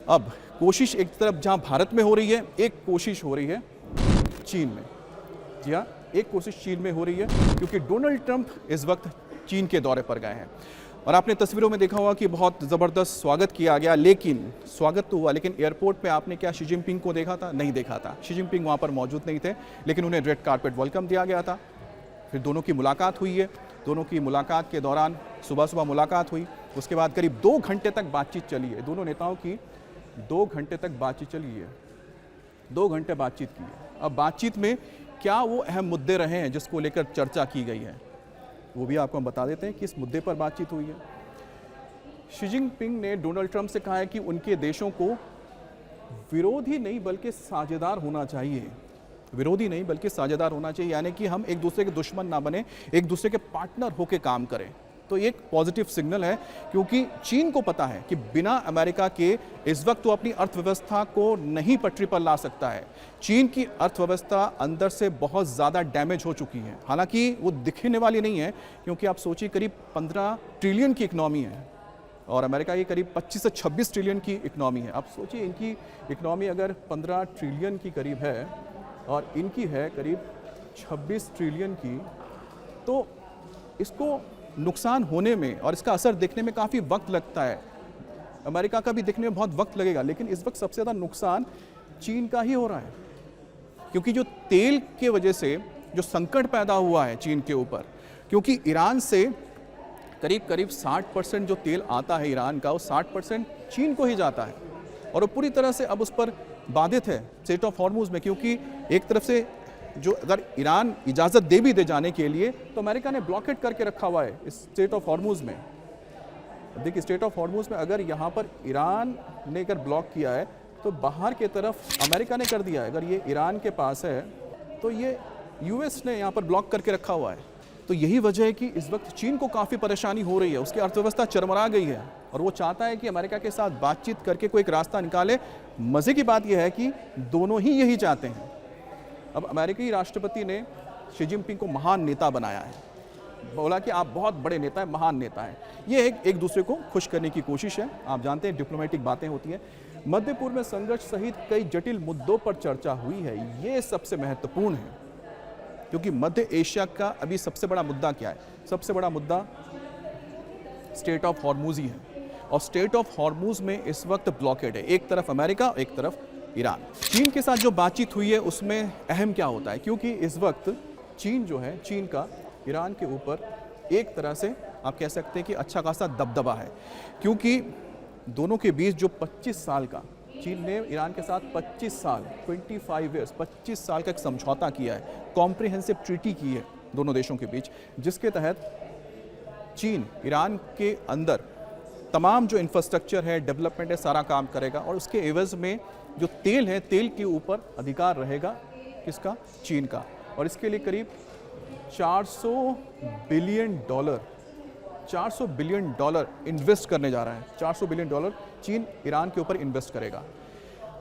अब कोशिश एक तरफ जहां भारत में हो रही है, एक कोशिश हो रही है चीन में। जी हाँ, एक कोशिश चीन में हो रही है क्योंकि डोनाल्ड ट्रंप इस वक्त चीन के दौरे पर गए हैं और आपने तस्वीरों में देखा होगा कि बहुत ज़बरदस्त स्वागत किया गया। लेकिन स्वागत तो हुआ, लेकिन एयरपोर्ट पे आपने क्या शी जिनपिंग को देखा था? नहीं देखा था। शी जिनपिंग वहाँ पर मौजूद नहीं थे, लेकिन उन्हें रेड कारपेट वेलकम दिया गया था। फिर दोनों की मुलाकात हुई है। दोनों की मुलाकात के दौरान सुबह मुलाकात हुई, उसके बाद करीब 2 घंटे तक बातचीत चली है। दोनों नेताओं की 2 घंटे तक बातचीत चली है, 2 घंटे बातचीत की है। अब बातचीत में क्या वो अहम मुद्दे रहे हैं जिसको लेकर चर्चा की गई है, वो भी आपको हम बता देते हैं कि इस मुद्दे पर बातचीत हुई है। शी जिनपिंग ने डोनाल्ड ट्रंप से कहा है कि उनके देशों को विरोधी नहीं बल्कि साझेदार होना चाहिए। विरोधी नहीं बल्कि साझेदार होना चाहिए, यानी कि हम एक दूसरे के दुश्मन ना बने, एक दूसरे के पार्टनर होकर काम करें। तो ये एक पॉजिटिव सिग्नल है क्योंकि चीन को पता है कि बिना अमेरिका के इस वक्त वो अपनी अर्थव्यवस्था को नहीं पटरी पर ला सकता है। चीन की अर्थव्यवस्था अंदर से बहुत ज़्यादा डैमेज हो चुकी है। हालांकि वो दिखने वाली नहीं है क्योंकि आप सोचिए करीब 15 ट्रिलियन की इकनॉमी है और अमेरिका की करीब 25 से 26 ट्रिलियन की इकनॉमी है। आप सोचिए इनकी इकनॉमी अगर 15 ट्रिलियन की करीब है और इनकी है करीब 26 ट्रिलियन की, तो इसको नुकसान होने में और इसका असर देखने में काफ़ी वक्त लगता है। अमेरिका का भी देखने में बहुत वक्त लगेगा, लेकिन इस वक्त सबसे ज़्यादा नुकसान चीन का ही हो रहा है क्योंकि जो तेल के वजह से जो संकट पैदा हुआ है चीन के ऊपर, क्योंकि ईरान से करीब 60% जो तेल आता है ईरान का, वो 60% चीन को ही जाता है और वो पूरी तरह से अब उस पर बाधित है स्ट्रेट ऑफ हॉर्मुज में। क्योंकि एक तरफ से जो अगर ईरान इजाज़त दे भी दे जाने के लिए, तो अमेरिका ने ब्लॉकेड करके रखा हुआ है इस स्ट्रेट ऑफ हॉर्मुज में। देखिए स्ट्रेट ऑफ हॉर्मुज में अगर यहाँ पर ईरान ने अगर ब्लॉक किया है तो बाहर के तरफ अमेरिका ने कर दिया है। अगर ये ईरान के पास है तो ये यूएस ने यहाँ पर ब्लॉक करके रखा हुआ है। तो यही वजह है कि इस वक्त चीन को काफ़ी परेशानी हो रही है, उसकी अर्थव्यवस्था चरमरा गई है और वो चाहता है कि अमेरिका के साथ बातचीत करके कोई एक रास्ता निकाले। मज़े की बात यह है कि दोनों ही यही चाहते हैं। अब अमेरिकी राष्ट्रपति ने शी जिनपिंग को महान नेता बनाया है, बोला कि आप बहुत बड़े नेता हैं, महान नेता हैं। ये एक दूसरे को खुश करने की कोशिश है। आप जानते हैं डिप्लोमेटिक बातें होती हैं। मध्य पूर्व में संघर्ष सहित कई जटिल मुद्दों पर चर्चा हुई है, ये सबसे महत्वपूर्ण है क्योंकि मध्य एशिया का अभी सबसे बड़ा मुद्दा क्या है? सबसे बड़ा मुद्दा स्ट्रेट ऑफ हॉर्मुज ही है और स्ट्रेट ऑफ हॉर्मुज में इस वक्त ब्लॉकेड है, एक तरफ अमेरिका, एक तरफ ईरान। चीन के साथ जो बातचीत हुई है उसमें अहम क्या होता है, क्योंकि इस वक्त चीन जो है, चीन का ईरान के ऊपर एक तरह से आप कह सकते हैं कि अच्छा खासा दबदबा है क्योंकि दोनों के बीच जो 25 साल का, चीन ने ईरान के साथ 25 साल 25 साल का एक समझौता किया है, कॉम्प्रिहेंसिव ट्रीटी की है दोनों देशों के बीच, जिसके तहत चीन ईरान के अंदर तमाम जो इंफ्रास्ट्रक्चर है, डेवलपमेंट है, सारा काम करेगा और उसके एवज में जो तेल है, तेल के ऊपर अधिकार रहेगा किसका? चीन का। और इसके लिए करीब 400 बिलियन डॉलर इन्वेस्ट करने जा रहा है। 400 बिलियन डॉलर चीन ईरान के ऊपर इन्वेस्ट करेगा।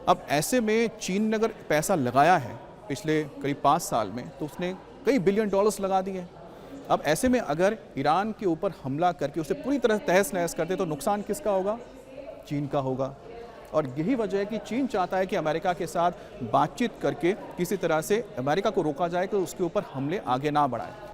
अब ऐसे में चीन ने अगर पैसा लगाया है पिछले करीब 5 साल में, तो उसने कई बिलियन डॉलर्स लगा दिए। अब ऐसे में अगर ईरान के ऊपर हमला करके उसे पूरी तरह तहस नहस करते तो नुकसान किसका होगा? चीन का होगा। और यही वजह है कि चीन चाहता है कि अमेरिका के साथ बातचीत करके किसी तरह से अमेरिका को रोका जाए कि उसके ऊपर हमले आगे ना बढ़ाए।